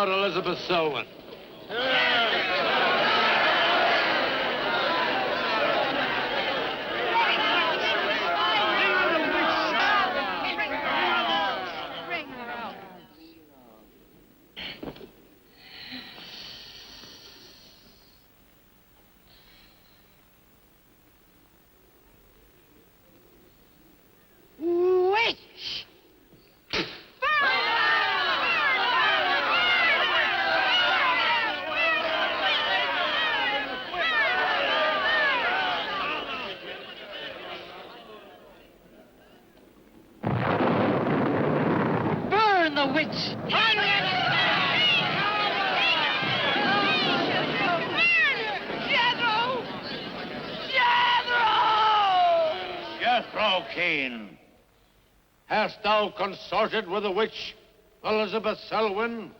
out Elizabeth Selwyn. Hast thou consorted with the witch, Elizabeth Selwyn?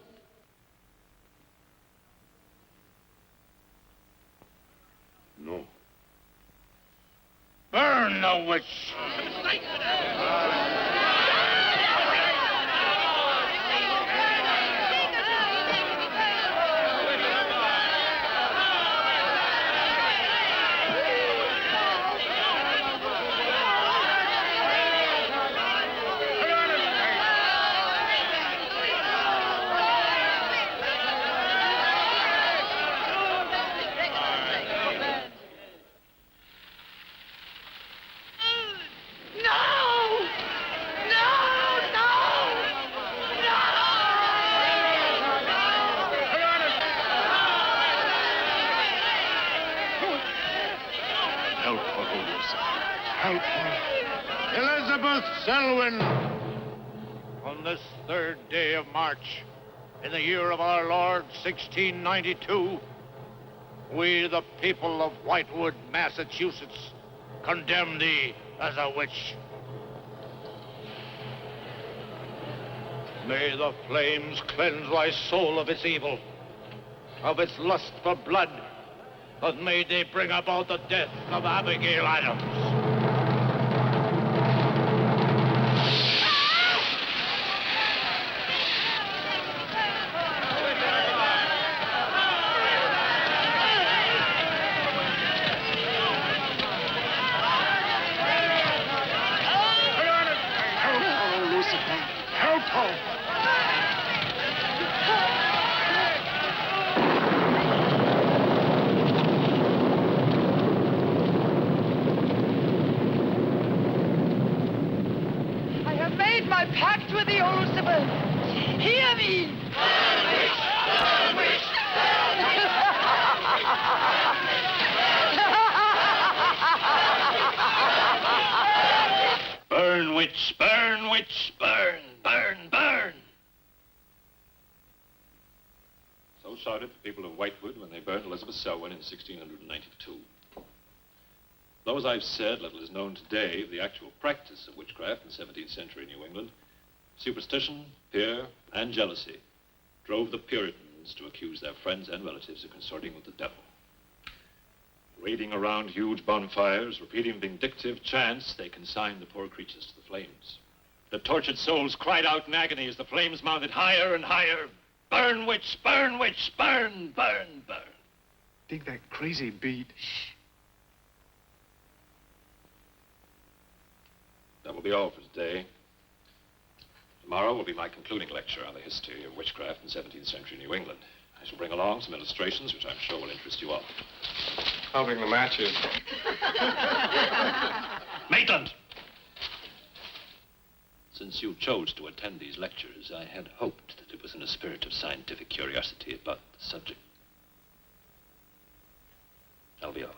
No. Burn the witch! Elizabeth Selwyn, on this 3rd day of March, in the year of our Lord, 1692, we, the people of Whitewood, Massachusetts, condemn thee as a witch. May the flames cleanse thy soul of its evil, of its lust for blood, but may they bring about the death of Abigail Adams. Selwyn in 1692. Though, as I've said, little is known today of the actual practice of witchcraft in 17th century New England, superstition, fear, and jealousy drove the Puritans to accuse their friends and relatives of consorting with the devil. Raiding around huge bonfires, repeating vindictive chants, they consigned the poor creatures to the flames. The tortured souls cried out in agony as the flames mounted higher and higher. Burn, witch, burn, witch, burn, burn, burn. Dig that crazy beat. Shh. That will be all for today. Tomorrow will be my concluding lecture on the history of witchcraft in 17th century New England. I shall bring along some illustrations which I'm sure will interest you all. I'll bring the matches. Maitland! Since you chose to attend these lectures, I had hoped that it was in a spirit of scientific curiosity about the subject. That'll be all.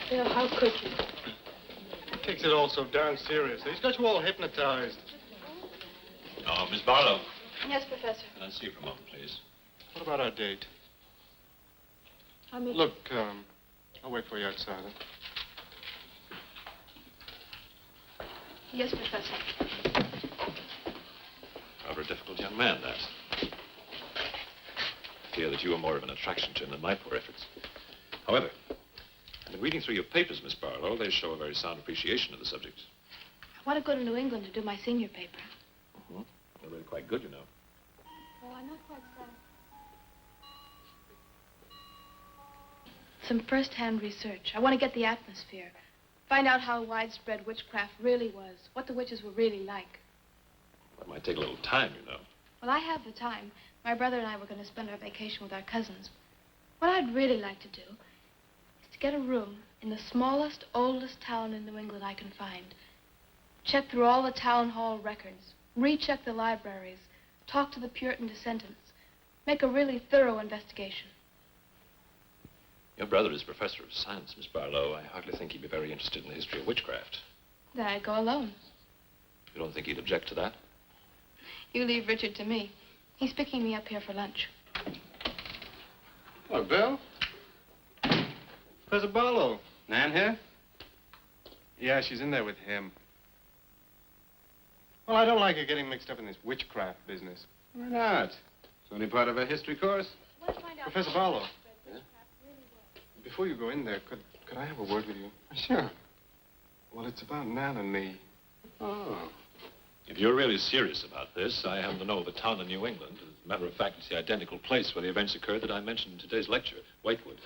Bill, how could you? He takes it all so darn seriously. He's got you all hypnotized. Oh, Miss Barlow. Yes, Professor. Can I see you for a moment, please? What about our date? Look, I'll wait for you outside. Huh? Yes, Professor. Rather a difficult young man, that. I fear that you are more of an attraction to him than my poor efforts. However, in reading through your papers, Miss Barlow, they show a very sound appreciation of the subject. I want to go to New England to do my senior paper. Mm-hmm. They're really quite good, you know. Well, I'm not quite sad. Some first-hand research. I want to get the atmosphere. Find out how widespread witchcraft really was. What the witches were really like. Well, it might take a little time, you know. Well, I have the time. My brother and I were going to spend our vacation with our cousins. What I'd really like to do is to get a room in the smallest, oldest town in New England I can find. Check through all the town hall records. Recheck the libraries. Talk to the Puritan descendants. Make a really thorough investigation. Your brother is professor of science, Miss Barlow. I hardly think he'd be very interested in the history of witchcraft. Then I'd go alone. You don't think he'd object to that? You leave Richard to me. He's picking me up here for lunch. Hello, Bill. Professor Barlow. Nan here? Yeah, she's in there with him. Well, I don't like her getting mixed up in this witchcraft business. Why not? It's only part of a history course. Let's find out. Professor Barlow. Before you go in there, could I have a word with you? Sure. Well, it's about Nan and me. Oh. If you're really serious about this, I happen to know of a town in New England. As a matter of fact, it's the identical place where the events occurred that I mentioned in today's lecture, Whitewood.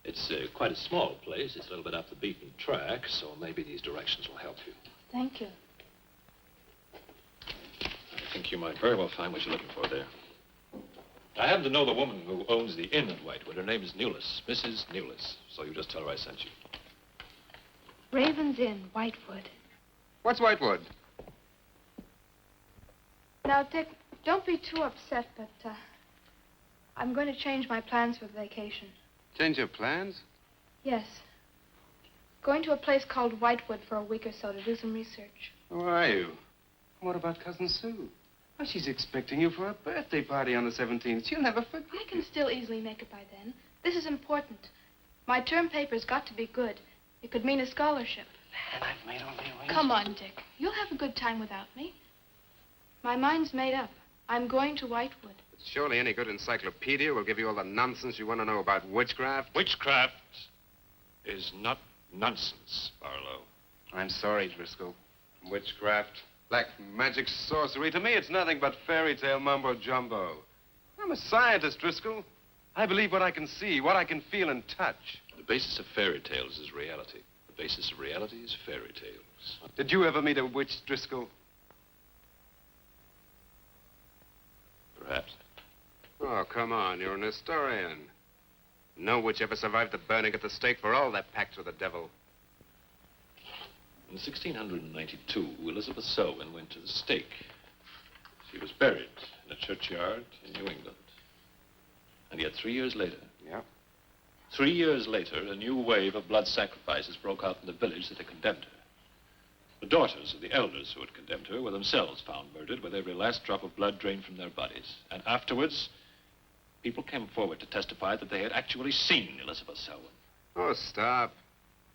It's quite a small place. It's a little bit off the beaten track, so maybe these directions will help you. Thank you. I think you might very well find what you're looking for there. I happen to know the woman who owns the inn at Whitewood. Her name is Newless, Mrs. Newless. So you just tell her I sent you. Raven's Inn, Whitewood. What's Whitewood? Now, Dick, don't be too upset, but I'm going to change my plans for the vacation. Change your plans? Yes. Going to a place called Whitewood for a week or so to do some research. Who are you? What about Cousin Sue? Well, she's expecting you for a birthday party on the 17th. She'll never forget. I can still easily make it by then. This is important. My term paper's got to be good. It could mean a scholarship. And I've made only arrangements. Come on, Dick. You'll have a good time without me. My mind's made up. I'm going to Whitewood. Surely any good encyclopedia will give you all the nonsense you want to know about witchcraft. Witchcraft is not nonsense, Barlow. I'm sorry, Driscoll. Witchcraft, black magic, sorcery. To me, it's nothing but fairy tale mumbo-jumbo. I'm a scientist, Driscoll. I believe what I can see, what I can feel and touch. The basis of fairy tales is reality. The basis of reality is fairy tales. Did you ever meet a witch, Driscoll? Perhaps. Oh, come on. You're an historian. No witch ever survived the burning at the stake for all their pacts with the devil. In 1692, Elizabeth Selwyn went to the stake. She was buried in a churchyard in New England. And yet 3 years later... Yeah? 3 years later, a new wave of blood sacrifices broke out in the village that had condemned her. The daughters of the elders who had condemned her were themselves found murdered with every last drop of blood drained from their bodies. And afterwards, people came forward to testify that they had actually seen Elizabeth Selwyn. Oh, stop.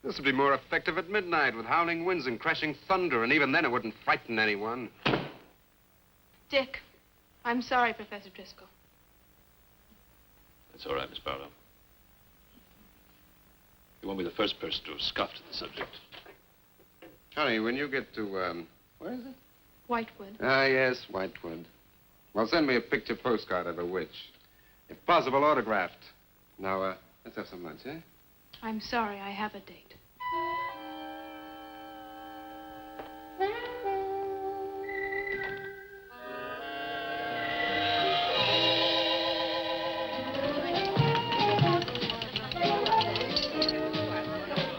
This would be more effective at midnight with howling winds and crashing thunder, and even then it wouldn't frighten anyone. Dick, I'm sorry, Professor Driscoll. That's all right, Miss Barlow. You won't be the first person to have scoffed at the subject. Honey, when you get to, where is it? Whitewood. Ah, yes, Whitewood. Well, send me a picture postcard of a witch. If possible, autographed. Now, let's have some lunch, eh? I'm sorry, I have a date.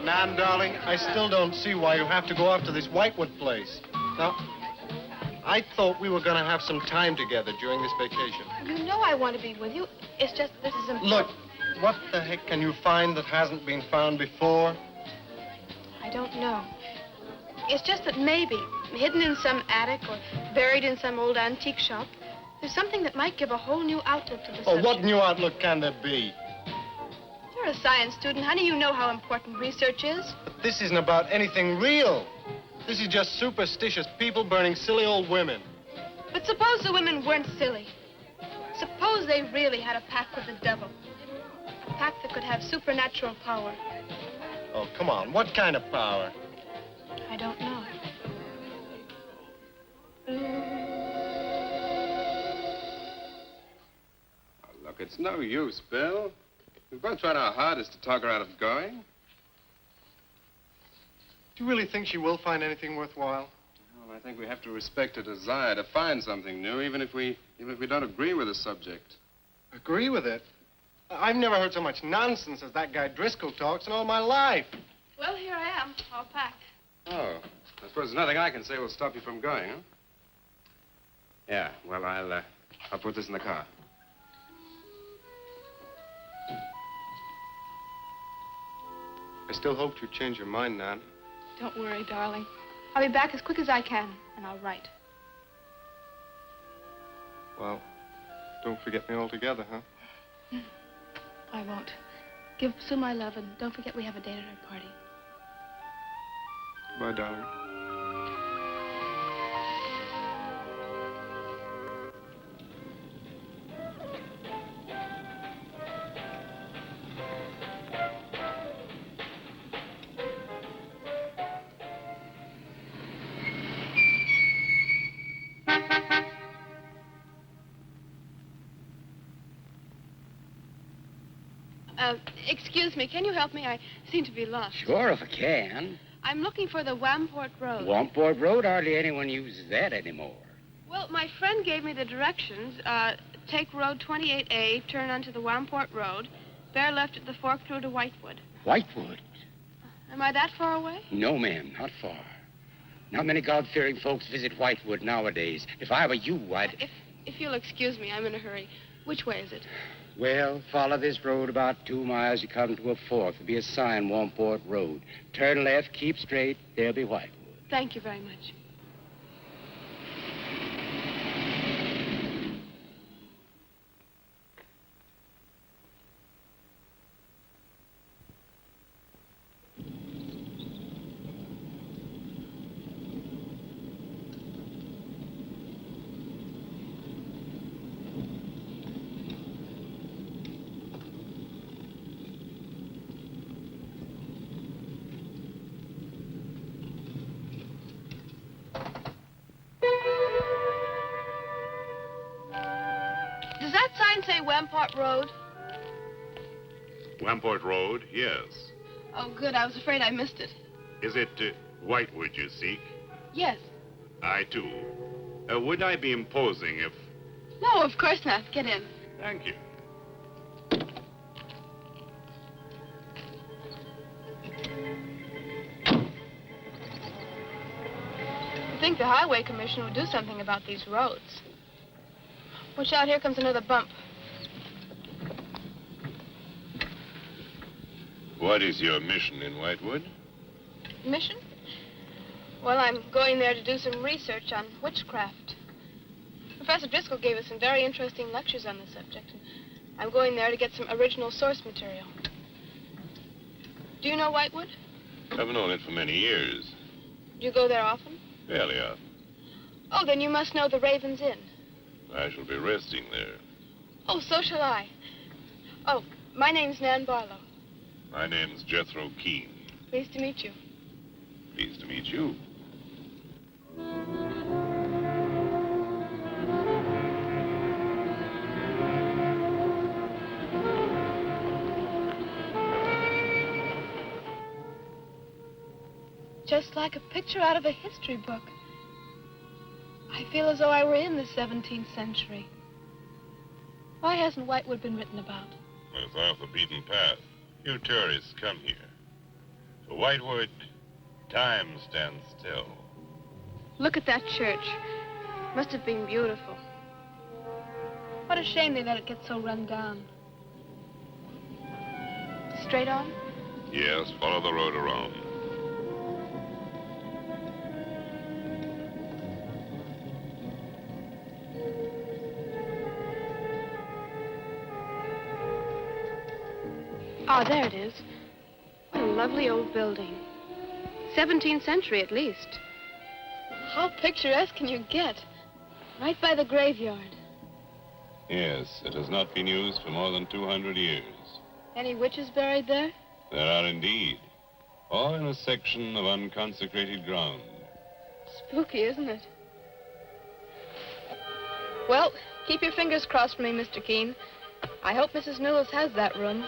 Nan, darling, I still don't see why you have to go off to this Whitewood place. Now, I thought we were going to have some time together during this vacation. You know I want to be with you. It's just this is important. Look, what the heck can you find that hasn't been found before? I don't know. It's just that maybe, hidden in some attic or buried in some old antique shop, there's something that might give a whole new outlook to the Oh, subject. what new outlook can there be? You're a science student, honey. You know how important research is. But this isn't about anything real. This is just superstitious people burning silly old women. But suppose the women weren't silly. Suppose they really had a pact with the devil. A pact that could have supernatural power. Oh, come on. What kind of power? I don't know. It's no use, Bill. We've both tried our hardest to talk her out of going. Do you really think she will find anything worthwhile? Well, I think we have to respect her desire to find something new, even if we don't agree with the subject. Agree with it? I've never heard so much nonsense as that guy Driscoll talks in all my life. Well, here I am, all packed. Oh, I suppose there's nothing I can say will stop you from going, huh? Yeah, well, I'll put this in the car. I still hoped you'd change your mind, Nan. Don't worry, darling. I'll be back as quick as I can, and I'll write. Well, don't forget me altogether, huh? I won't. Give Sue my love, and don't forget we have a date at her party. Bye, darling. Excuse me, can you help me? I seem to be lost. Sure, if I can. I'm looking for the Wamport Road. Wamport Road, hardly anyone uses that anymore. Well, my friend gave me the directions. Take Road 28A, turn onto the Wamport Road, bear left at the fork through to Whitewood. Whitewood? Am I that far away? No, ma'am, not far. Not many God-fearing folks visit Whitewood nowadays. If I were you, I'd... If you'll excuse me, I'm in a hurry. Which way is it? Well, follow this road about 2 miles. You come to a fork. There'll be a sign, Wamport Road. Turn left, keep straight. There'll be Whitewood. Thank you very much. Does that sign say Wamport Road? Wamport Road, yes. Oh, good. I was afraid I missed it. Is it Whitewood you seek? Yes. I, too. Would I be imposing if... No, of course not. Get in. Thank you. I think the Highway Commission would do something about these roads. Watch out, here comes another bump. What is your mission in Whitewood? Mission? Well, I'm going there to do some research on witchcraft. Professor Driscoll gave us some very interesting lectures on the subject, and I'm going there to get some original source material. Do you know Whitewood? I've known it for many years. Do you go there often? Fairly often. Oh, then you must know the Raven's Inn. I shall be resting there. Oh, so shall I. Oh, my name's Nan Barlow. My name's Jethro Keene. Pleased to meet you. Pleased to meet you. Just like a picture out of a history book. I feel as though I were in the 17th century. Why hasn't Whitewood been written about? It's off the beaten path. Few tourists come here. To Whitewood, time stands still. Look at that church. Must have been beautiful. What a shame they let it get so run down. Straight on? Yes, follow the road around. Ah, there it is. What a lovely old building. 17th century at least. How picturesque can you get? Right by the graveyard. Yes, it has not been used for more than 200 years. Any witches buried there? There are indeed. All in a section of unconsecrated ground. Spooky, isn't it? Well, keep your fingers crossed for me, Mr. Keene. I hope Mrs. Newlis has that room.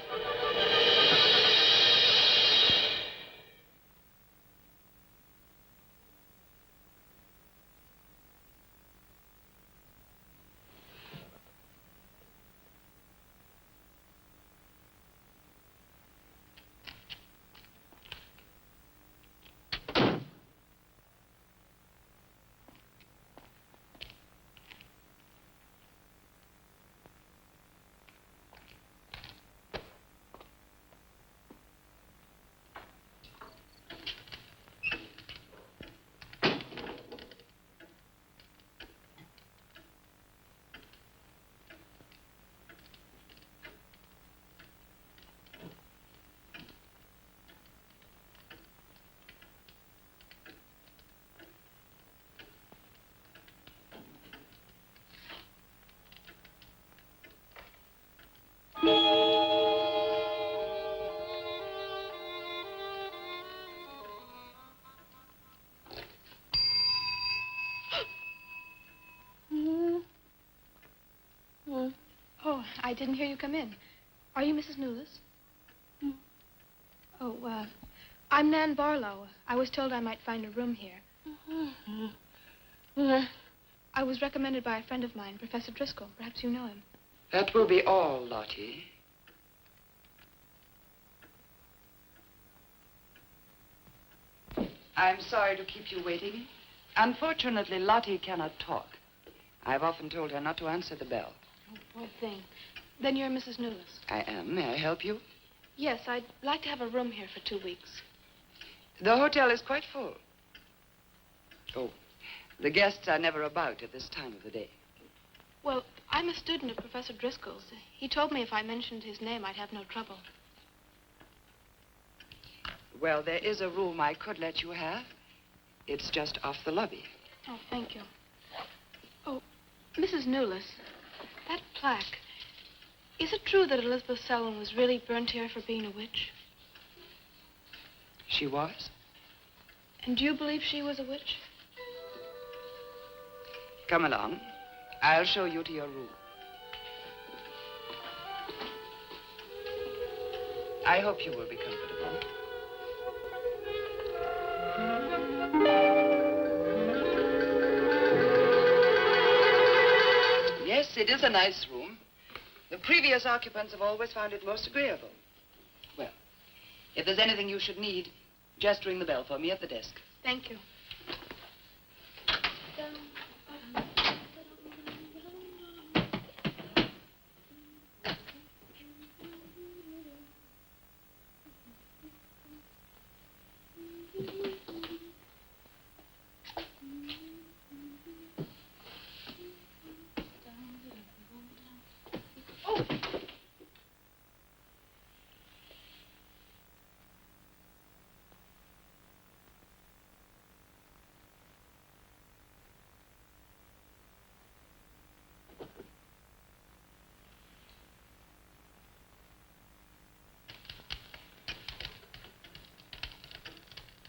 Oh, I didn't hear you come in. Are you Mrs. Newlis? Oh, I'm Nan Barlow. I was told I might find a room here. I was recommended by a friend of mine, Professor Driscoll. Perhaps you know him. That will be all, Lottie. I'm sorry to keep you waiting. Unfortunately, Lottie cannot talk. I've often told her not to answer the bell. Oh, poor thing. Then you're Mrs. Newlis. I am. May I help you? Yes, I'd like to have a room here for 2 weeks. The hotel is quite full. Oh, the guests are never about at this time of the day. Well, I'm a student of Professor Driscoll's. He told me if I mentioned his name, I'd have no trouble. Well, there is a room I could let you have. It's just off the lobby. Oh, thank you. Oh, Mrs. Newlis, that plaque. Is it true that Elizabeth Selwyn was really burnt here for being a witch? She was? And do you believe she was a witch? Come along. I'll show you to your room. I hope you will be comfortable. Yes, it is a nice room. The previous occupants have always found it most agreeable. Well, if there's anything you should need, just ring the bell for me at the desk. Thank you.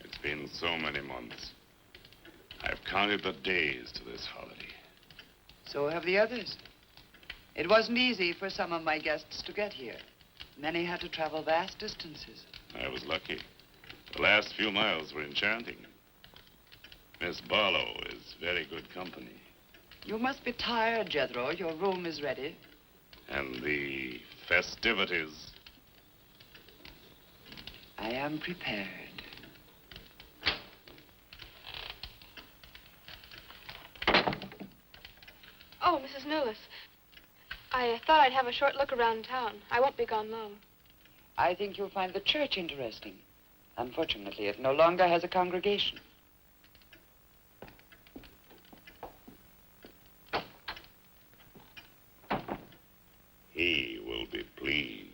It's been so many months. I've counted the days to this holiday. So have the others. It wasn't easy for some of my guests to get here. Many had to travel vast distances. I was lucky. The last few miles were enchanting. Miss Barlow is very good company. You must be tired, Jethro. Your room is ready. And the festivities. I am prepared. Oh, Mrs. Newlis. I thought I'd have a short look around town. I won't be gone long. I think you'll find the church interesting. Unfortunately, it no longer has a congregation. He will be pleased.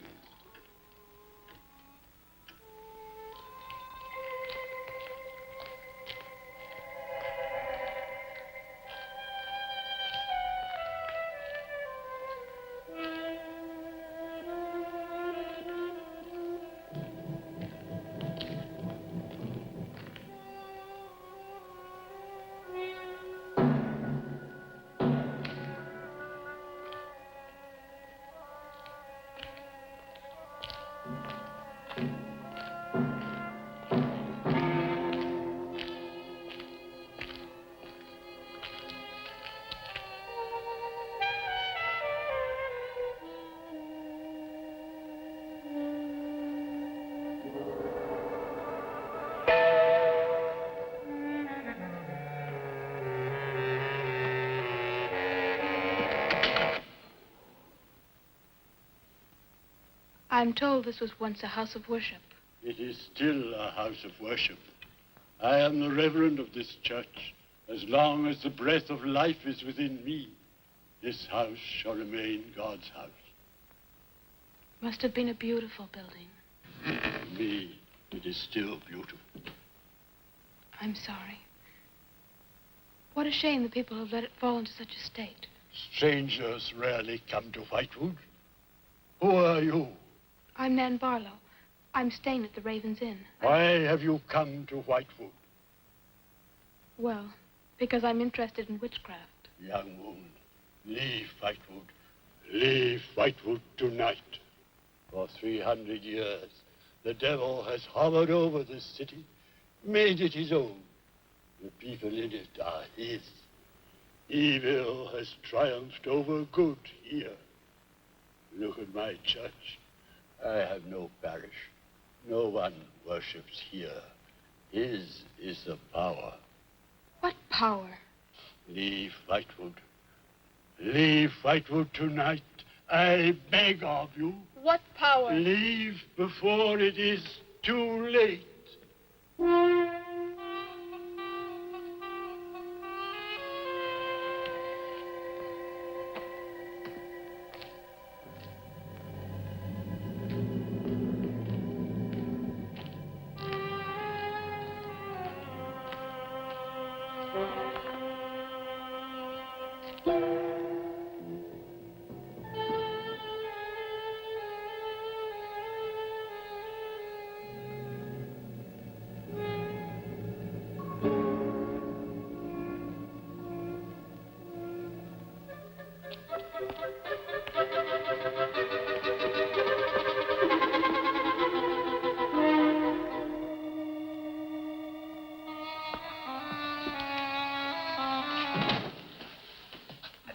I'm told this was once a house of worship. It is still a house of worship. I am the reverend of this church. As long as the breath of life is within me, this house shall remain God's house. Must have been a beautiful building. To me, it is still beautiful. I'm sorry. What a shame the people have let it fall into such a state. Strangers rarely come to Whitewood. Who are you? I'm Nan Barlow. I'm staying at the Raven's Inn. Why have you come to Whitewood? Well, because I'm interested in witchcraft. Young woman, leave Whitewood. Leave Whitewood tonight. For 300 years, the devil has hovered over this city, made it his own. The people in it are his. Evil has triumphed over good here. Look at my church. I have no parish. No one worships here. His is the power. What power? Leave Whitewood. Leave Whitewood tonight. I beg of you. What power? Leave before it is too late.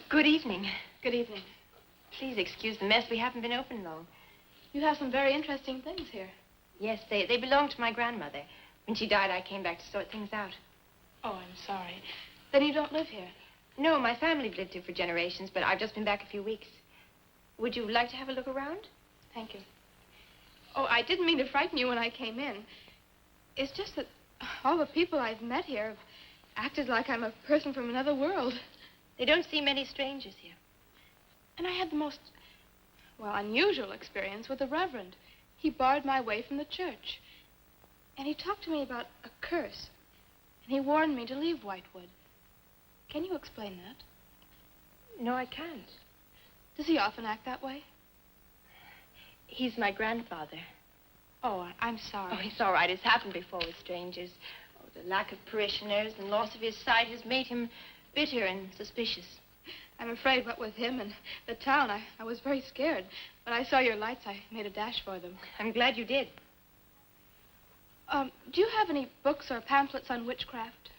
Good evening. Good evening. Please excuse the mess. We haven't been open long. You have some very interesting things here. Yes, they belong to my grandmother. When she died, I came back to sort things out. Oh, I'm sorry. Then you don't live here? No, my family've lived here for generations, but I've just been back a few weeks. Would you like to have a look around? Thank you. Oh, I didn't mean to frighten you when I came in. It's just that all the people I've met here have acted like I'm a person from another world. They don't see many strangers here. And I had the most, well, unusual experience with the Reverend. He barred my way from the church. And he talked to me about a curse. And he warned me to leave Whitewood. Can you explain that? No, I can't. Does he often act that way? He's my grandfather. Oh, I'm sorry. Oh, it's all right. It's happened before with strangers. Oh, the lack of parishioners and loss of his sight has made him bitter and suspicious. I'm afraid what with him and the town, I was very scared. When I saw your lights, I made a dash for them. I'm glad you did. Do you have any books or pamphlets on witchcraft?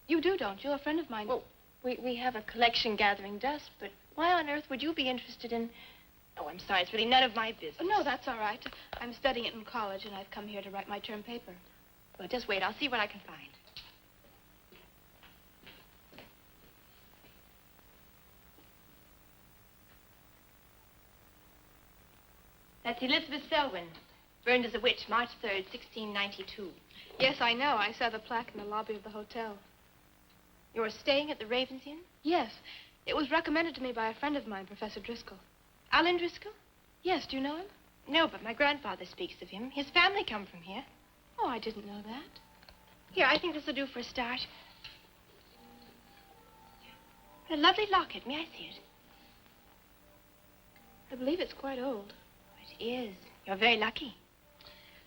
You do, don't you? A friend of mine... Well, we have a collection gathering dust, but why on earth would you be interested in... Oh, I'm sorry. It's really none of my business. Oh, no, that's all right. I'm studying it in college, and I've come here to write my term paper. Well, just wait. I'll see what I can find. That's Elizabeth Selwyn, burned as a witch, March 3rd, 1692. Yes, I know. I saw the plaque in the lobby of the hotel. You're staying at the Raven's Inn? Yes. It was recommended to me by a friend of mine, Professor Driscoll. Alan Driscoll? Yes, do you know him? No, but my grandfather speaks of him. His family come from here. Oh, I didn't know that. Here, I think this will do for a start. What a lovely locket. May I see it? I believe it's quite old. It is. You're very lucky.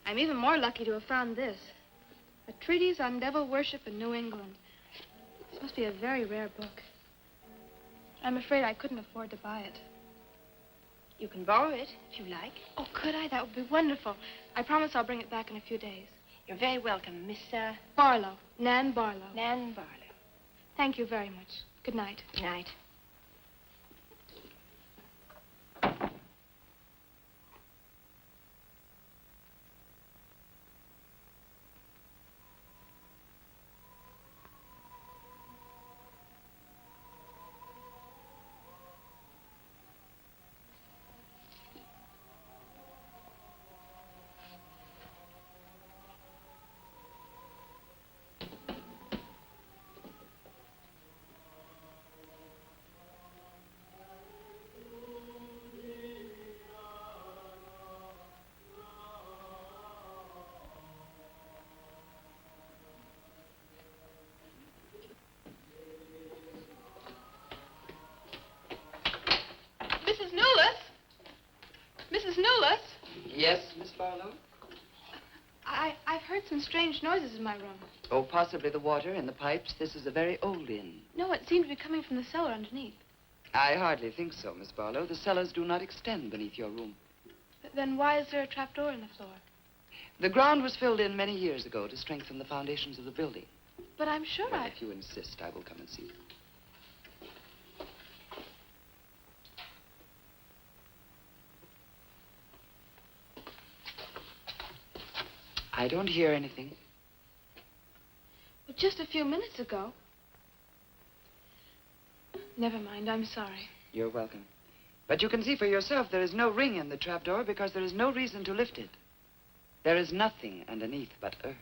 I'm even more lucky to have found this. A treatise on devil worship in New England. This must be a very rare book. I'm afraid I couldn't afford to buy it. You can borrow it, if you like. Oh, could I? That would be wonderful. I promise I'll bring it back in a few days. You're very welcome, Miss, Barlow. Nan Barlow. Nan Barlow. Thank you very much. Good night. Good night. Barlow? I've heard some strange noises in my room. Oh, possibly the water in the pipes. This is a very old inn. No, it seemed to be coming from the cellar underneath. I hardly think so, Miss Barlow. The cellars do not extend beneath your room. Then why is there a trapdoor in the floor? The ground was filled in many years ago to strengthen the foundations of the building. But I'm sure Well, if you insist, I will come and see you. I don't hear anything. But just a few minutes ago. Never mind, I'm sorry. You're welcome. But you can see for yourself there is no ring in the trapdoor because there is no reason to lift it. There is nothing underneath but earth.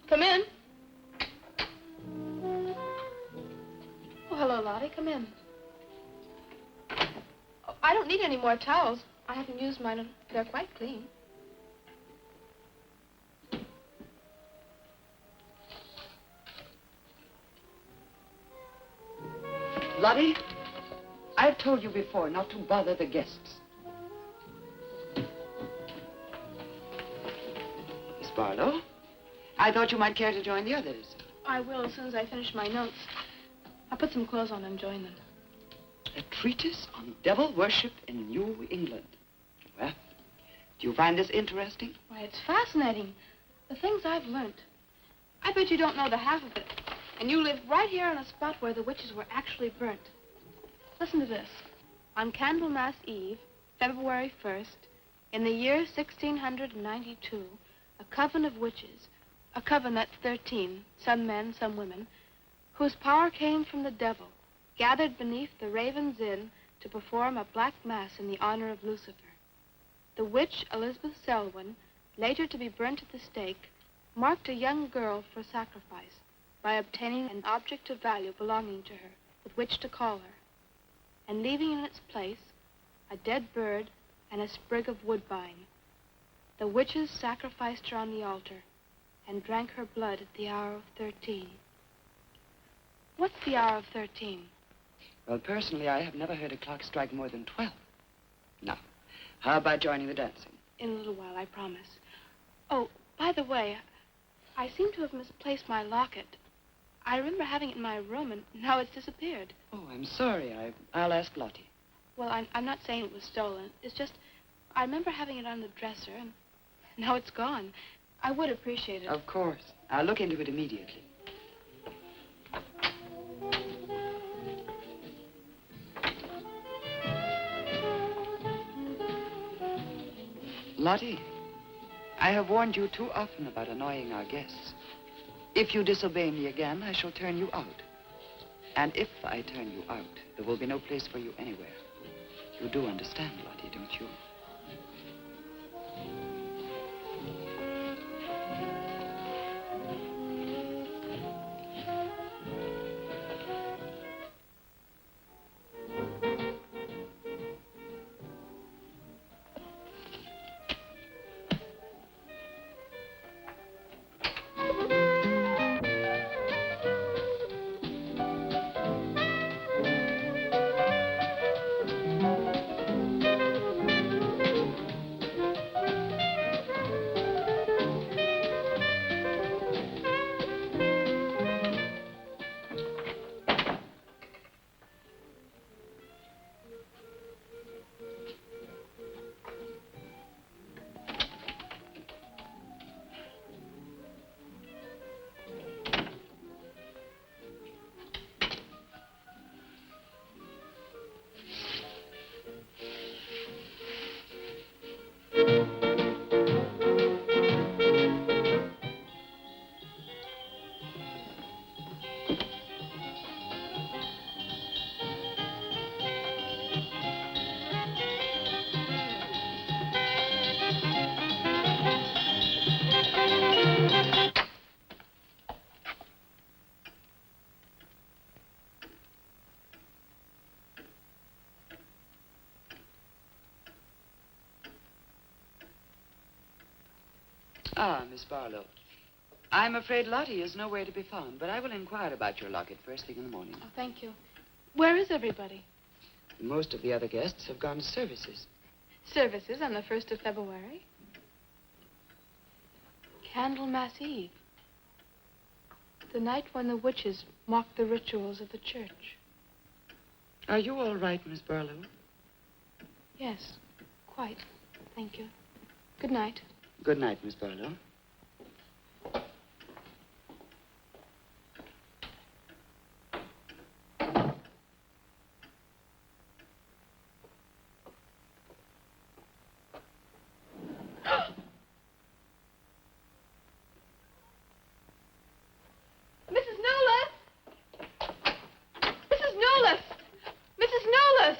Come in. Oh, hello, Lottie. Come in. Oh, I don't need any more towels. I haven't used mine, and they're quite clean. Lottie, I've told you before not to bother the guests. Miss Barlow, I thought you might care to join the others. I will as soon as I finish my notes. I'll put some clothes on and join them. A treatise on devil worship in New England. Well, do you find this interesting? Why, it's fascinating. The things I've learned. I bet you don't know the half of it. And you live right here on a spot where the witches were actually burnt. Listen to this. On Candlemas Eve, February 1st, in the year 1692, a coven of witches, a coven that's 13, some men, some women, whose power came from the devil, gathered beneath the Raven's Inn to perform a black mass in the honor of Lucifer. The witch, Elizabeth Selwyn, later to be burnt at the stake, marked a young girl for sacrifice by obtaining an object of value belonging to her with which to call her, and leaving in its place a dead bird and a sprig of woodbine. The witches sacrificed her on the altar and drank her blood at the hour of 13. What's the hour of 13? Well, personally, I have never heard a clock strike more than 12. Now, how about joining the dancing? In a little while, I promise. Oh, by the way, I seem to have misplaced my locket. I remember having it in my room, and now it's disappeared. Oh, I'm sorry. I'll ask Lottie. Well, I'm not saying it was stolen. It's just, I remember having it on the dresser, and now it's gone. I would appreciate it. Of course. I'll look into it immediately. Lottie, I have warned you too often about annoying our guests. If you disobey me again, I shall turn you out. And if I turn you out, there will be no place for you anywhere. You do understand, Lottie, don't you? Ah, Miss Barlow. I'm afraid Lottie is nowhere to be found, but I will inquire about your locket first thing in the morning. Oh, thank you. Where is everybody? Most of the other guests have gone to services. Services on the 1st of February. Candlemas Eve. The night when the witches mocked the rituals of the church. Are you all right, Miss Barlow? Yes, quite. Thank you. Good night. Good night, Miss Barlow. Mrs. Nolas! Mrs. Nolas! Mrs. Nolas!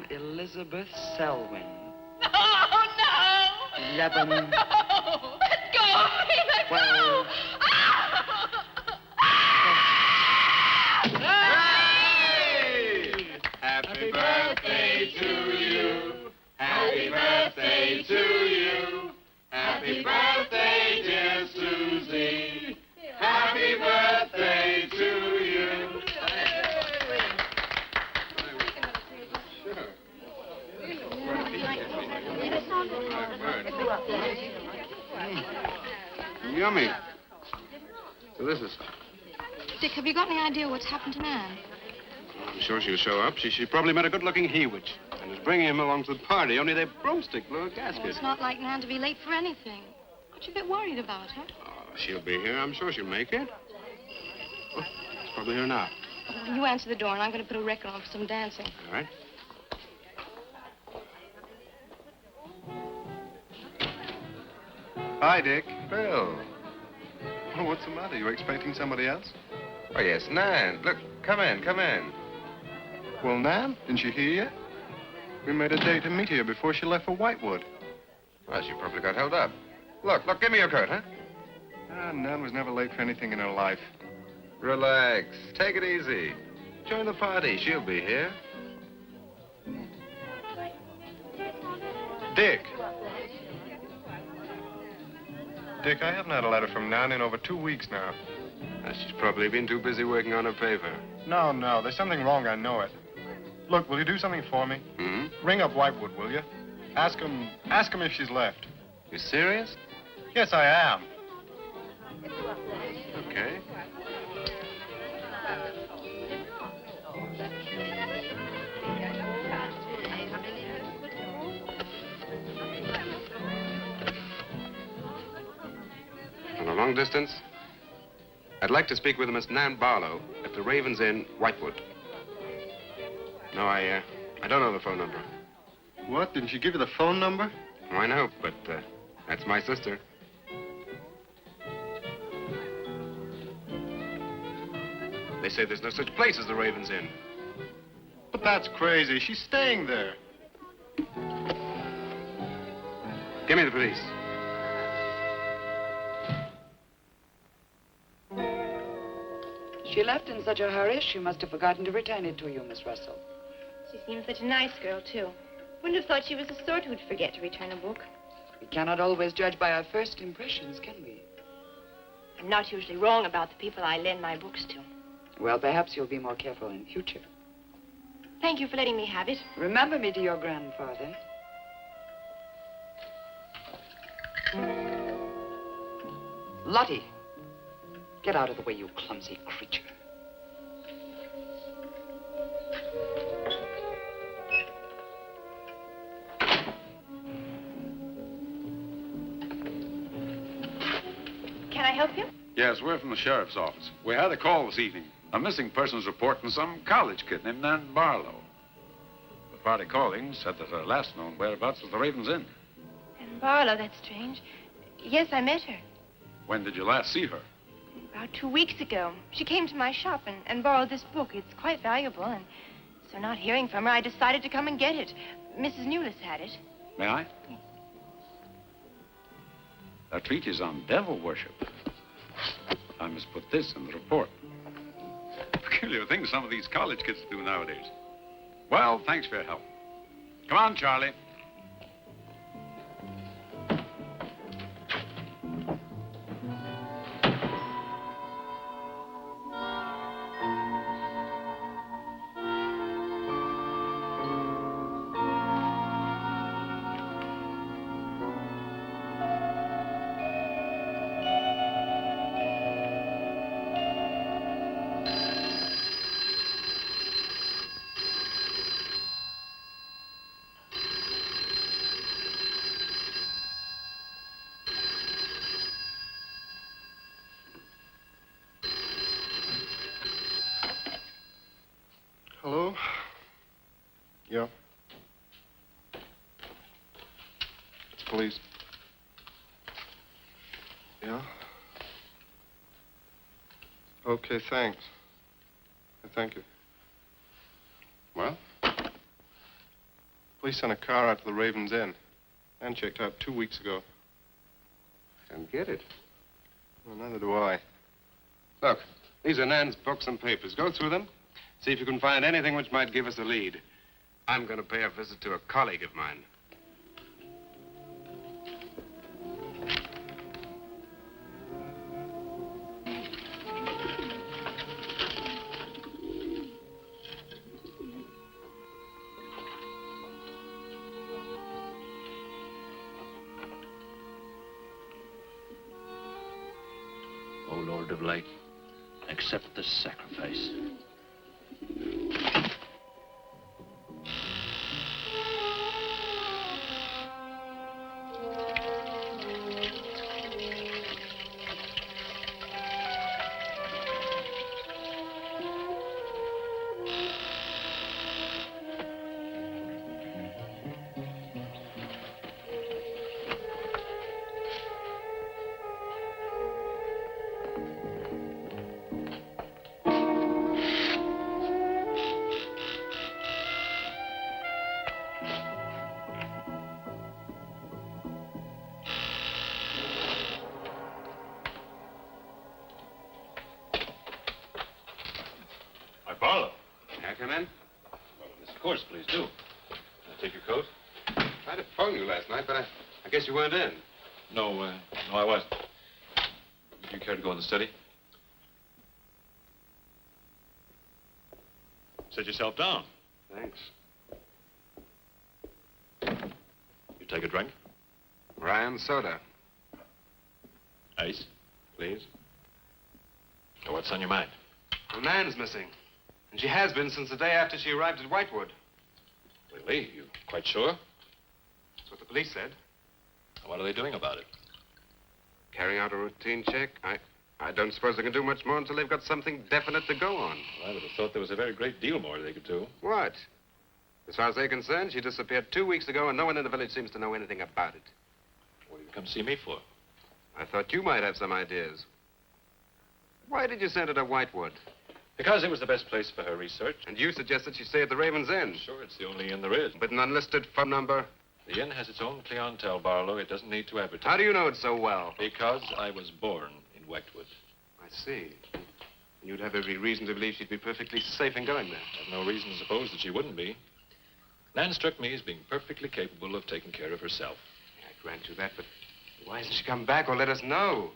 Elizabeth Selwyn. No, no! 11. No! Let go of me! Let 12. go! Hey! Happy birthday to you. Happy birthday to you. Happy birthday, dear Susie. Happy birthday to you. Yummy. Delicious. Dick, have you got any idea what's happened to Nan? I'm sure she'll show up. She probably met a good-looking he-witch. I was bringing him along to the party, only their broomstick blew a Well, gasket. it's not like Nan to be late for anything. Aren't you a bit worried about her? Oh, she'll be here. I'm sure she'll make it. Oh, she's probably here now. You answer the door, and I'm going to put a record on for some dancing. All right. Hi, Dick. Bill. Oh, what's the matter? You expecting somebody else? Oh, yes, Nan. Look, come in, come in. Well, Nan, didn't she hear you? We made a date to meet here before she left for Whitewood. Well, she probably got held up. Look, give me your coat, huh? Nan was never late for anything in her life. Relax. Take it easy. Join the party. She'll be here. Dick. Dick, I haven't had a letter from Nan in over 2 weeks now. She's probably been too busy working on her paper. No, there's something wrong, I know it. Look, will you do something for me? Hmm? Ring up Whitewood, will you? Ask him if she's left. You serious? Yes, I am. Okay. On a long distance, I'd like to speak with Miss Nan Barlow at the Raven's Inn, Whitewood. No, I don't know the phone number. What? Didn't she give you the phone number? Oh, I know, but that's my sister. They say there's no such place as the Raven's Inn. But that's crazy. She's staying there. Give me the police. She left in such a hurry, she must have forgotten to return it to you, Miss Russell. She seems such a nice girl, too. Wouldn't have thought she was the sort who'd forget to return a book. We cannot always judge by our first impressions, can we? I'm not usually wrong about the people I lend my books to. Well, perhaps you'll be more careful in future. Thank you for letting me have it. Remember me to your grandfather. Lottie, get out of the way, you clumsy creature. Can I help you? Yes, we're from the sheriff's office. We had a call this evening. A missing persons report from some college kid named Nan Barlow. The party calling said that her last known whereabouts was the Raven's Inn. And Barlow, that's strange. Yes, I met her. When did you last see her? About 2 weeks ago. She came to my shop and borrowed this book. It's quite valuable, and so not hearing from her, I decided to come and get it. Mrs. Newless had it. May I? A treatise on devil worship. I must put this in the report. Peculiar things some of these college kids do nowadays. Well, thanks for your help. Come on, Charlie. Hello? Yeah. It's police. Yeah? Okay, thanks. Thank you. Well? Police sent a car out to the Raven's Inn. And checked out 2 weeks ago. Can't get it. Well, neither do I. Look, these are Nan's books and papers. Go through them. See if you can find anything which might give us a lead. I'm going to pay a visit to a colleague of mine. O Lord of Light, accept this sacrifice. course, please do. Can I take your coat? I tried to phone you last night, but I guess you weren't in. No, I wasn't. Would you care to go in the study? Sit yourself down. Thanks. You take a drink? Ryan soda. Ice, please. Now, what's on your mind? Well, Nan's missing. And she has been since the day after she arrived at Whitewood. Really? You quite sure? That's what the police said. What are they doing about it? Carrying out a routine check. I don't suppose they can do much more until they've got something definite to go on. Well, I would have thought there was a very great deal more they could do. What? As far as they're concerned, she disappeared 2 weeks ago, and no one in the village seems to know anything about it. What did you come see me for? I thought you might have some ideas. Why did you send her to Whitewood? Because it was the best place for her research. And you suggested she stay at the Raven's Inn. Sure, it's the only inn there is. With an unlisted phone number? The inn has its own clientele, Barlow. It doesn't need to advertise. How do you know it so well? Because I was born in Whitewood. I see. You'd have every reason to believe she'd be perfectly safe in going there. I've no reason to suppose that she wouldn't be. Nan struck me as being perfectly capable of taking care of herself. I grant you that, but why hasn't she come back or let us know?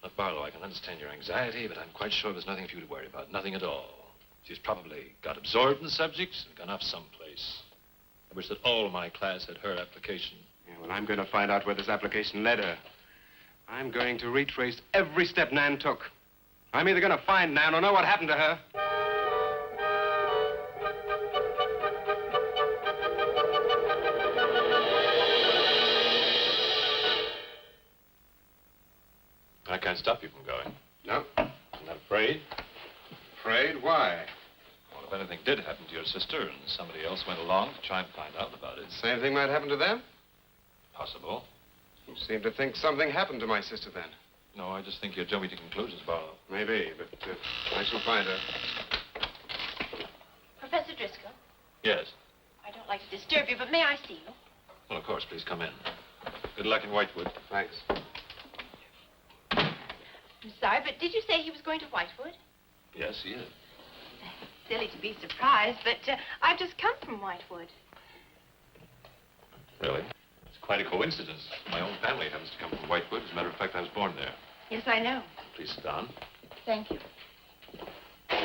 Look, Barlow, I can understand your anxiety, but I'm quite sure there's nothing for you to worry about. Nothing at all. She's probably got absorbed in the subject and gone off someplace. I wish that all my class had her application. Yeah, well, I'm going to find out where this application led her. I'm going to retrace every step Nan took. I'm either going to find Nan or know what happened to her. I can't stop you from going. No. I'm not afraid. Afraid? Why? Well, if anything did happen to your sister and somebody else went along to try and find out about it. Same thing might happen to them? Possible. You seem to think something happened to my sister then. No, I just think you're jumping to conclusions, Barlow. Maybe, but I shall find her. Professor Driscoll, Yes. I don't like to disturb you, but may I see you? Well, of course, please come in. Good luck in Whitewood. Thanks. I'm sorry, but did you say he was going to Whitewood? Yes, he is. Silly to be surprised, but I've just come from Whitewood. Really? It's quite a coincidence. My own family happens to come from Whitewood. As a matter of fact, I was born there. Yes, I know. Please sit down. Thank you. Do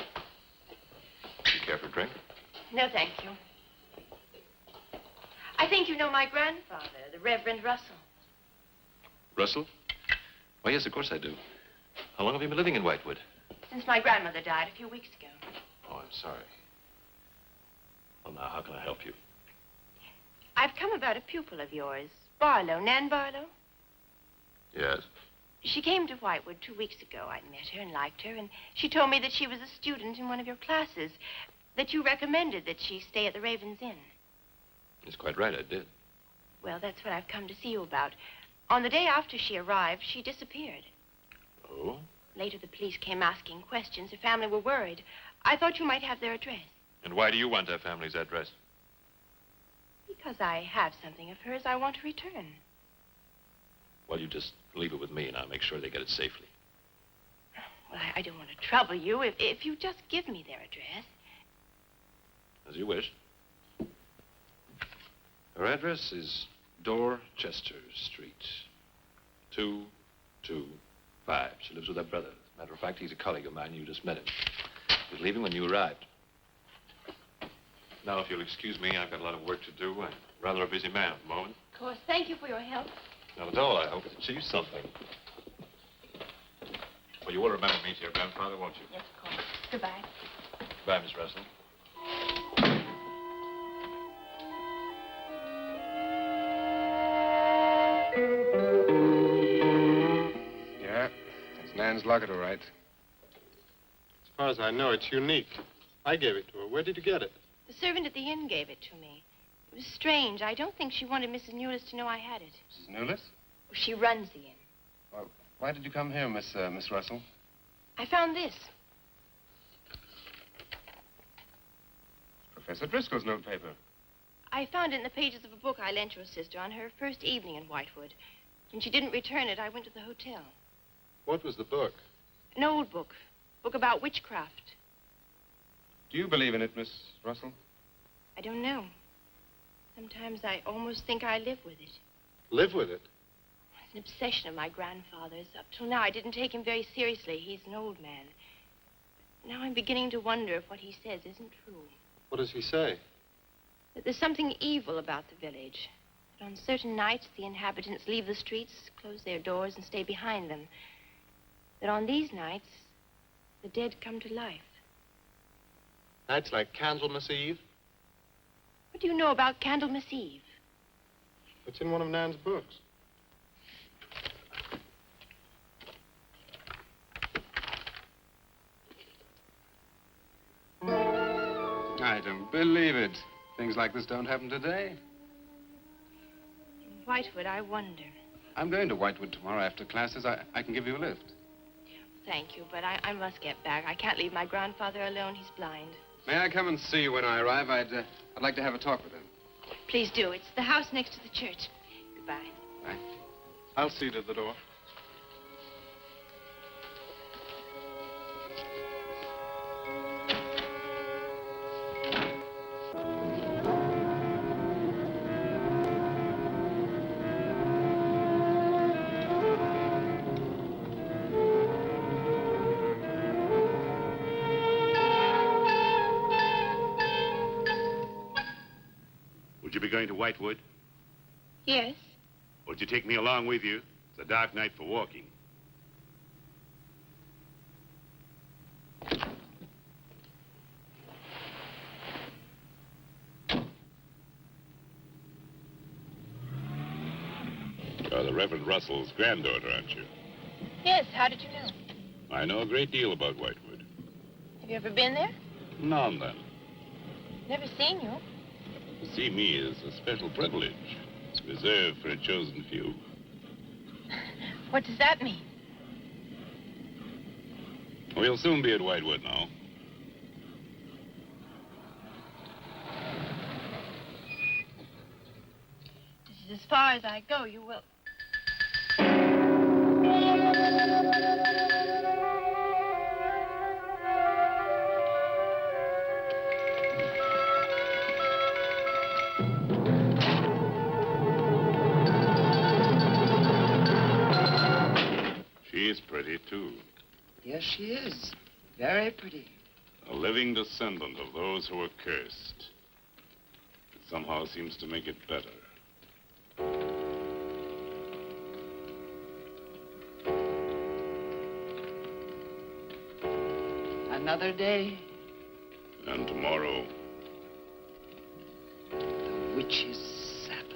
you care for a drink? No, thank you. I think you know my grandfather, the Reverend Russell. Russell? Why, yes, of course I do. How long have you been living in Whitewood? Since my grandmother died a few weeks ago. Oh, I'm sorry. Well, now, how can I help you? I've come about a pupil of yours, Barlow, Nan Barlow. Yes? She came to Whitewood 2 weeks ago. I met her and liked her, and she told me that she was a student in one of your classes, that you recommended that she stay at the Raven's Inn. That's quite right, I did. Well, that's what I've come to see you about. On the day after she arrived, she disappeared. Oh? Later, the police came asking questions. Her family were worried. I thought you might have their address. And why do you want her family's address? Because I have something of hers I want to return. Well, you just leave it with me, and I'll make sure they get it safely. Well, I don't want to trouble you if you just give me their address. As you wish. Her address is Dorchester Street, 225. She lives with her brother. As a matter of fact, he's a colleague of mine. You just met him. He was leaving when you arrived. Now, if you'll excuse me, I've got a lot of work to do. I'm rather a busy man at the moment. Of course. Thank you for your help. Not at all. I hope it achieves something. Well, you will remember me to your grandfather, won't you? Yes, of course. Goodbye. Goodbye, Miss Russell. Yeah, that's Nan's locket, all right. As far as I know, it's unique. I gave it to her. Where did you get it? The servant at the inn gave it to me. It was strange. I don't think she wanted Mrs. Newless to know I had it. Mrs. Newless? She runs the inn. Well, why did you come here, Miss Russell? I found this. Professor Driscoll's notepaper. I found it in the pages of a book I lent your sister on her first evening in Whitewood. When she didn't return it, I went to the hotel. What was the book? An old book about witchcraft. Do you believe in it, Miss Russell? I don't know. Sometimes I almost think I live with it. Live with it? It's an obsession of my grandfather's. Up till now, I didn't take him very seriously. He's an old man. Now I'm beginning to wonder if what he says isn't true. What does he say? That there's something evil about the village. That on certain nights, the inhabitants leave the streets, close their doors, and stay behind them. That on these nights, the dead come to life. Nights like Candlemas Eve? What do you know about Candlemas Eve? It's in one of Nan's books. I don't believe it. Things like this don't happen today. In Whitewood, I wonder. I'm going to Whitewood tomorrow after classes. I can give you a lift. Thank you, but I must get back. I can't leave my grandfather alone. He's blind. May I come and see you when I arrive? I'd like to have a talk with him. Please do. It's the house next to the church. Goodbye. Bye. I'll see you to the door. Would you be going to Whitewood? Yes? Would you take me along with you? It's a dark night for walking. You're the Reverend Russell's granddaughter, aren't you? Yes. How did you know? I know a great deal about Whitewood. Have you ever been there? Now and then. Never seen you. To see me is a special privilege. It's reserved for a chosen few. What does that mean? We'll soon be at Whitewood now. This is as far as I go. You will. She's pretty, too. Yes, she is. Very pretty. A living descendant of those who were cursed. It somehow seems to make it better. Another day. And tomorrow, The witch's Sabbath.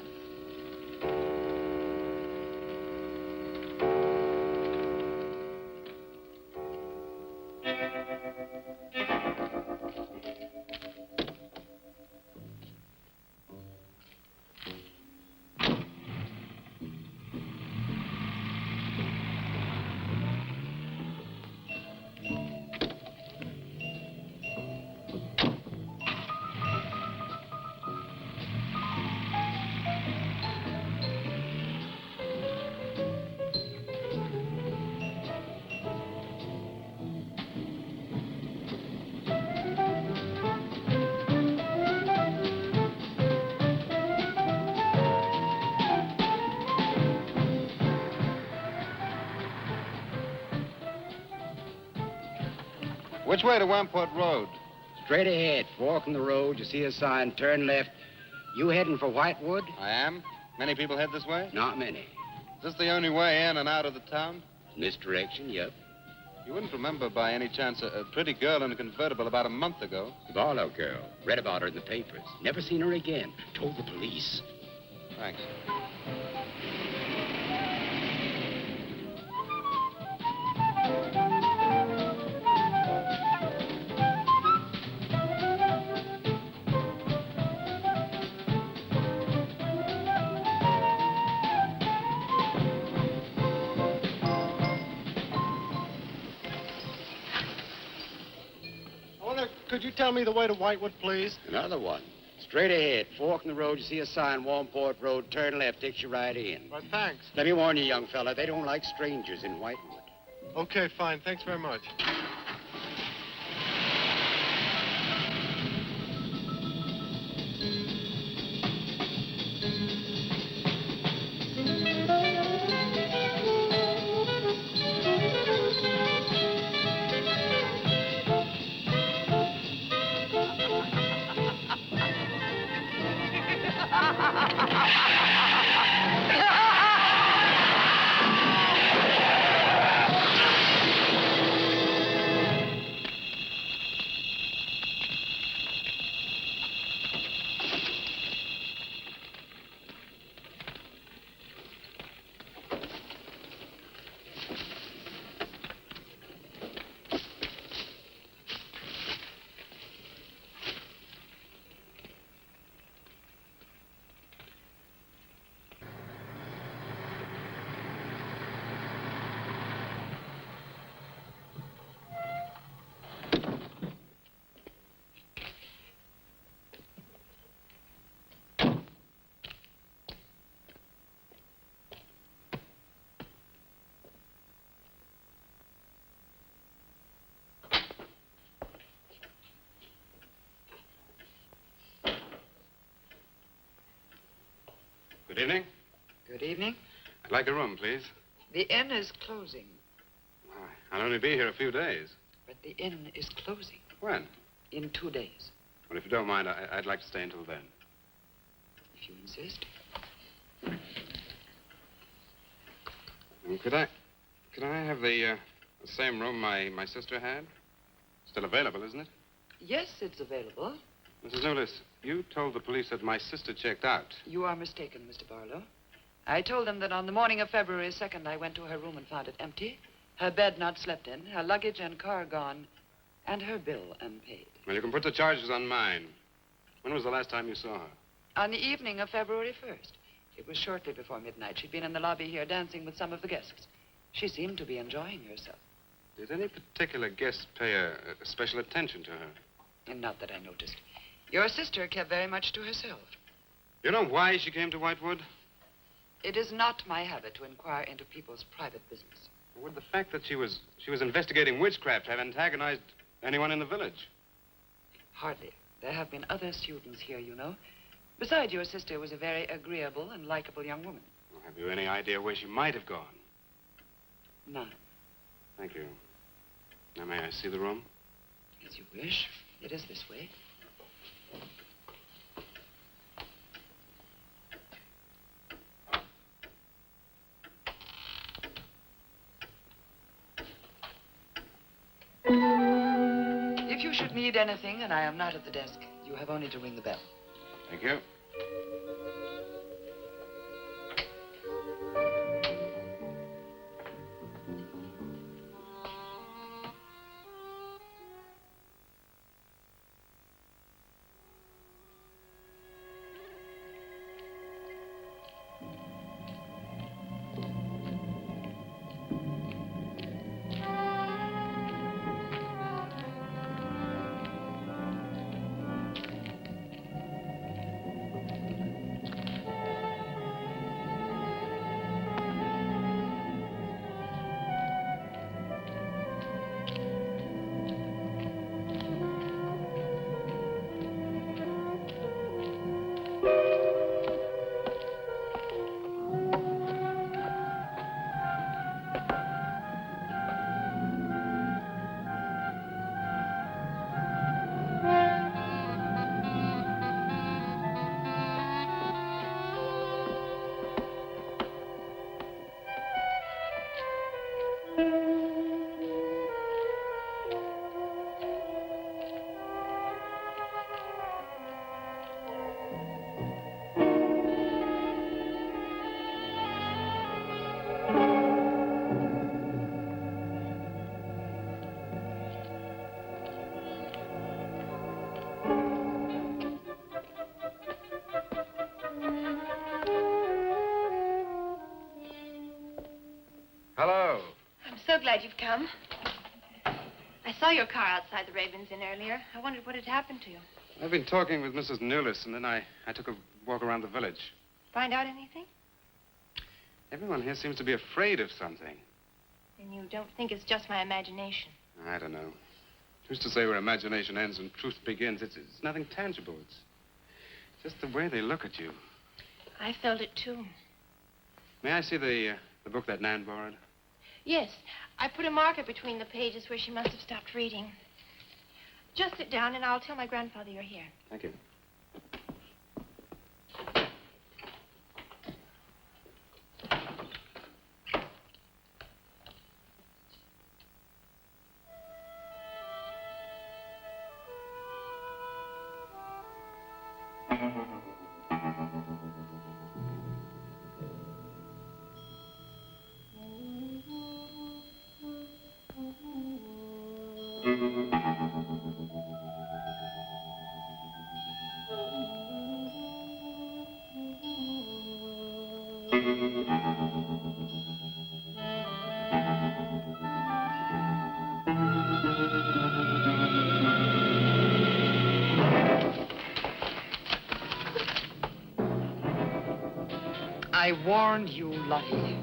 Which way to Wamport Road? Straight ahead. Fork in the road. You see a sign. Turn left. You heading for Whitewood? I am. Many people head this way? Not many. Is this the only way in and out of the town? In this direction, yep. You wouldn't remember by any chance a pretty girl in a convertible about a month ago? Barlow girl. Read about her in the papers. Never seen her again. Told the police. Thanks. Could you tell me the way to Whitewood, please? Another one. Straight ahead. Fork in the road. You see a sign. Wamport Road. Turn left. Takes you right in. Well, thanks. Let me warn you, young fella. They don't like strangers in Whitewood. Okay, fine. Thanks very much. Good evening. Good evening. I'd like a room, please. The inn is closing. Why, I'll only be here a few days. But the inn is closing. When? In 2 days. Well, if you don't mind, I'd like to stay until then. If you insist. Could I have the same room my sister had? Still available, isn't it? Yes, it's available. Mrs. Newless, you told the police that my sister checked out. You are mistaken, Mr. Barlow. I told them that on the morning of February 2nd, I went to her room and found it empty, her bed not slept in, her luggage and car gone, and her bill unpaid. Well, you can put the charges on mine. When was the last time you saw her? On the evening of February 1st. It was shortly before midnight. She'd been in the lobby here dancing with some of the guests. She seemed to be enjoying herself. Did any particular guest pay a special attention to her? And not that I noticed. Your sister kept very much to herself. You know why she came to Whitewood? It is not my habit to inquire into people's private business. Would the fact that she was investigating witchcraft have antagonized anyone in the village? Hardly. There have been other students here, you know. Besides, your sister was a very agreeable and likable young woman. Well, have you any idea where she might have gone? None. Thank you. Now, may I see the room? As you wish. It is this way. If you should need anything and I am not at the desk, you have only to ring the bell. Thank you. Hello. I'm so glad you've come. I saw your car outside the Ravens Inn earlier. I wondered what had happened to you. I've been talking with Mrs. Newless, and then I took a walk around the village. Find out anything? Everyone here seems to be afraid of something. And you don't think it's just my imagination? I don't know. Who's to say where imagination ends and truth begins? It's nothing tangible. It's just the way they look at you. I felt it, too. May I see the book that Nan borrowed? Yes. I put a marker between the pages where she must have stopped reading. Just sit down, and I'll tell my grandfather you're here. Thank you. I warned you, Lottie.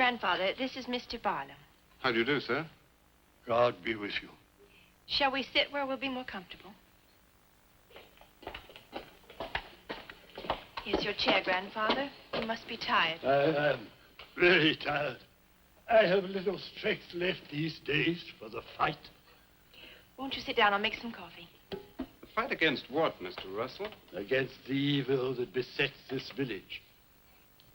Grandfather, this is Mr. Barlow. How do you do, sir? God be with you. Shall we sit where we'll be more comfortable? Here's your chair, Grandfather. You must be tired. I am really tired. I have little strength left these days for the fight. Won't you sit down? I'll make some coffee. The fight against what, Mr. Russell? Against the evil that besets this village.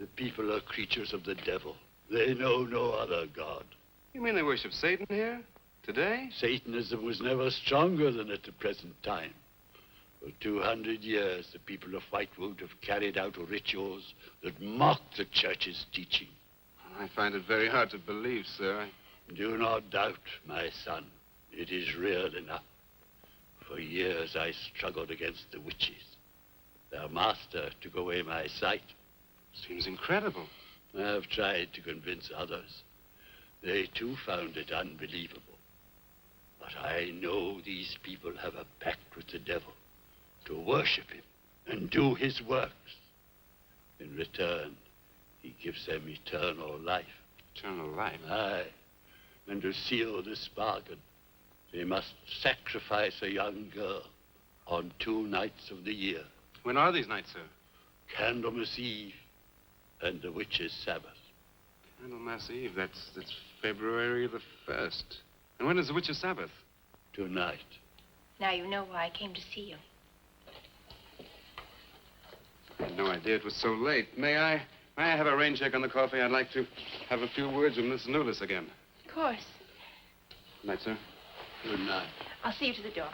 The people are creatures of the devil. They know no other god. You mean they worship Satan here? Today? Satanism was never stronger than at the present time. For 200 years, the people of Whitewood have carried out rituals that mock the church's teaching. I find it very hard to believe, sir. Do not doubt, my son. It is real enough. For years, I struggled against the witches. Their master took away my sight. Seems incredible. I have tried to convince others. They, too, found it unbelievable. But I know these people have a pact with the devil to worship him and do his works. In return, he gives them eternal life. Eternal life? Aye. And to seal this bargain, they must sacrifice a young girl on 2 nights of the year. When are these nights, sir? Candlemas Eve and the Witches' Sabbath. Candlemas Eve, that's February the 1st. And when is the Witches' Sabbath? Tonight. Now you know why I came to see you. I had no idea it was so late. May I have a rain check on the coffee? I'd like to have a few words with Miss Newless again. Of course. Good night, sir. Good night. I'll see you to the door.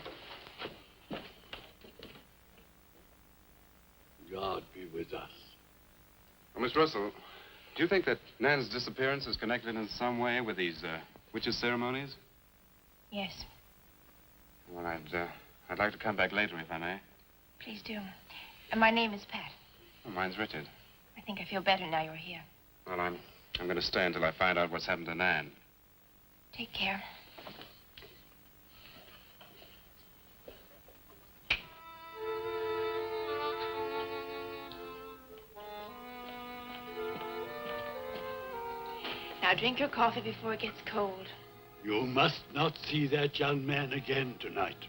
God be with us. Oh, Miss Russell, do you think that Nan's disappearance is connected in some way with these witches' ceremonies? Yes. Well, I'd like to come back later, if I may. Please do. And my name is Pat. Oh, mine's Richard. I think I feel better now you're here. Well, I'm going to stay until I find out what's happened to Nan. Take care. Now drink your coffee before it gets cold. You must not see that young man again tonight.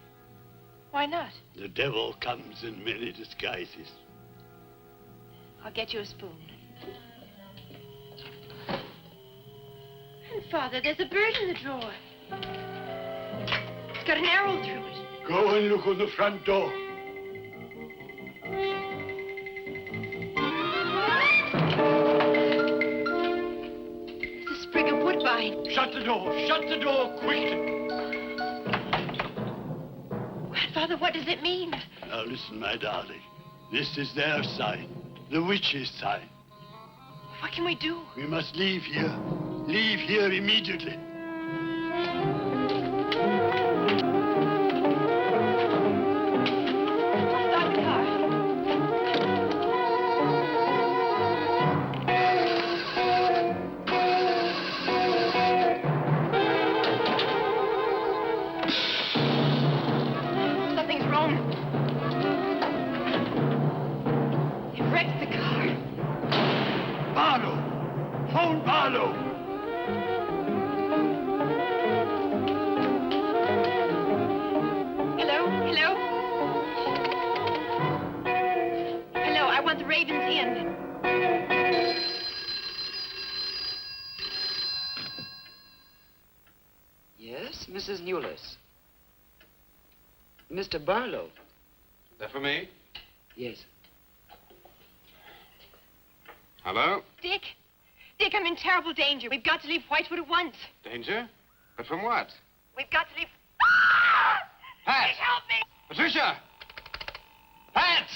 Why not? The devil comes in many disguises. I'll get you a spoon. And Father, there's a bird in the drawer. It's got an arrow through it. Go and look on the front door. It's a sprig of woodbine. Shut the door. Shut the door quickly. Grandfather, what does it mean? Now listen, my darling. This is their sign. The witch's sign. What can we do? We must leave here. Leave here immediately. Stop the car. Something's wrong. It wrecked the car. Barlow! Phone Barlow! Hello? Hello? Hello, I want the Raven's Inn. Yes, Mrs. Newless. Mr. Barlow. Is that for me? Yes. Hello? Dick? Dick, I'm in terrible danger. We've got to leave Whitewood at once. Danger? But from what? We've got to leave... Pat! Dick, help me! Patricia! Pat!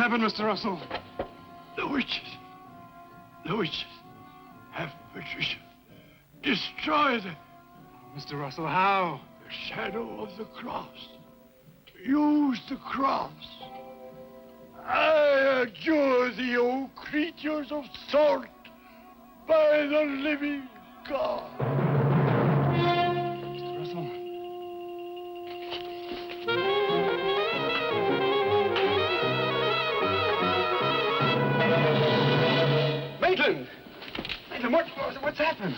happened, Mr. Russell? The witches. The witches have Patricia. Destroy them. Mr. Russell, how? The shadow of the cross. Use the cross. I adjure thee, O creatures of salt, by the living God. Mr. Russell. Maitland! Maitland, what's happened?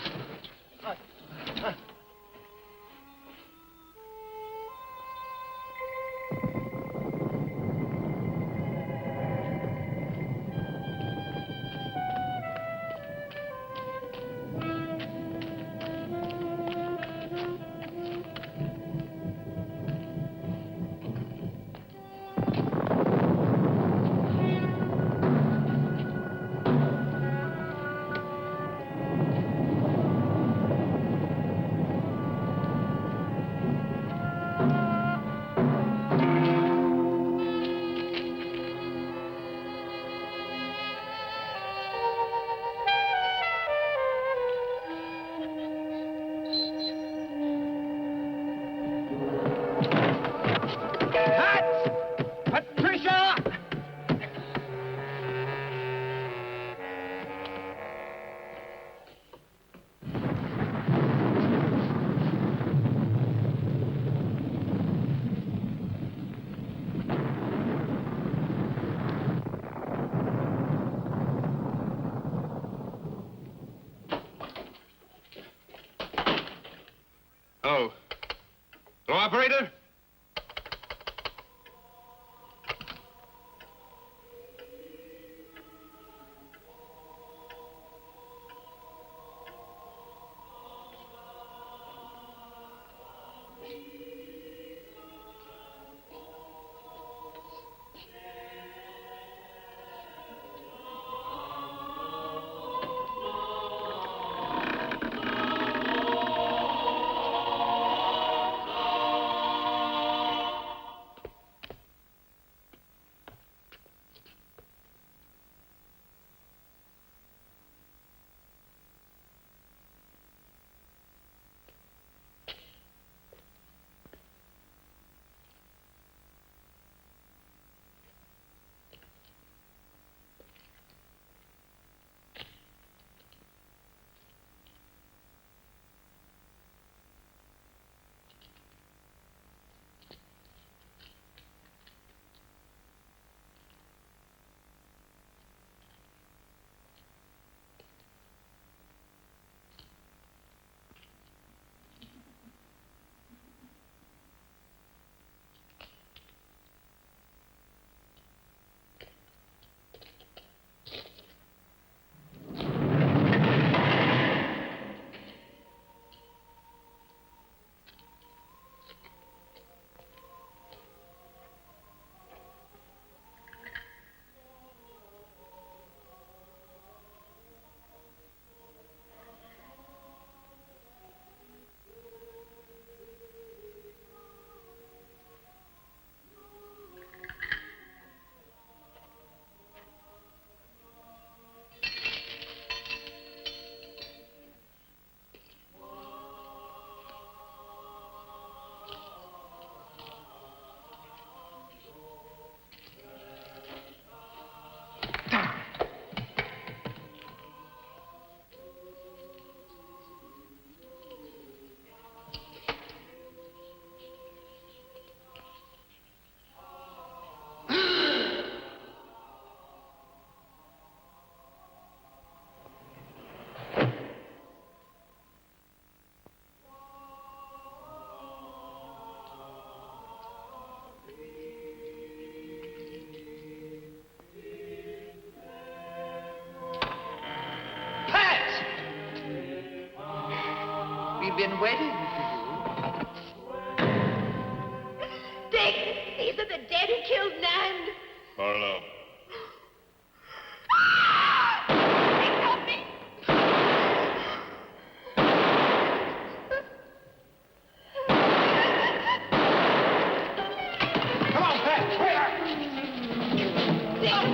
Patricia! Hello. Hello, operator? We've been waiting for Dick, these are the dead who killed Nan. Marlowe. Dick, help me. Come on, Pat, hurry up! Dick,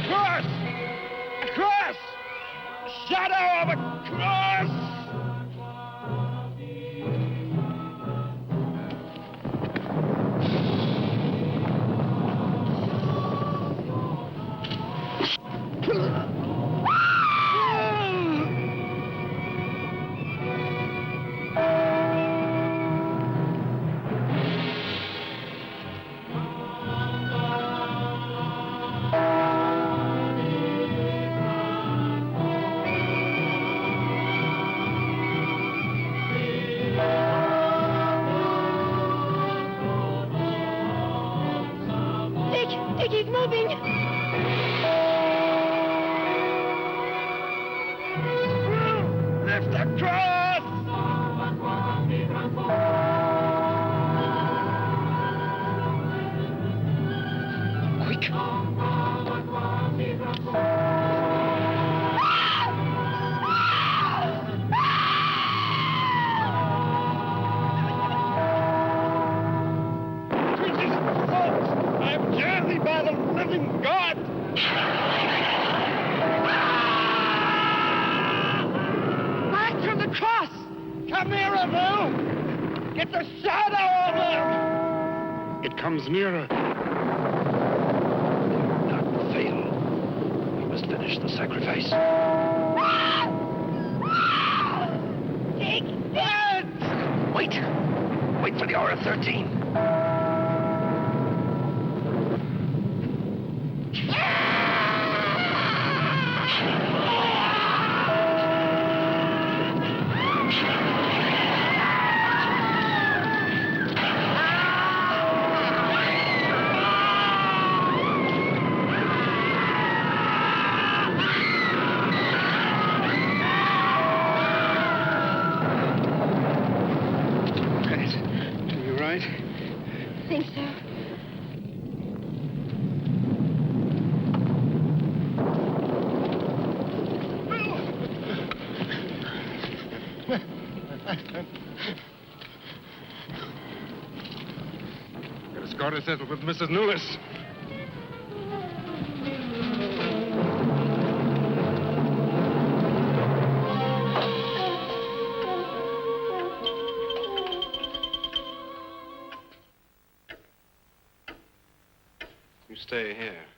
cross! A cross! The shadow of a cross! He's moving. Lift the cross! Quick. Jersey by the living God! Back from the cross! Come nearer, Bill! Get the shadow of him! It comes nearer. Not fail. We must finish the sacrifice. Dick! Dead! Wait for the hour of 13. I think so. Got a score to settle with Mrs. Newlis. You stay here.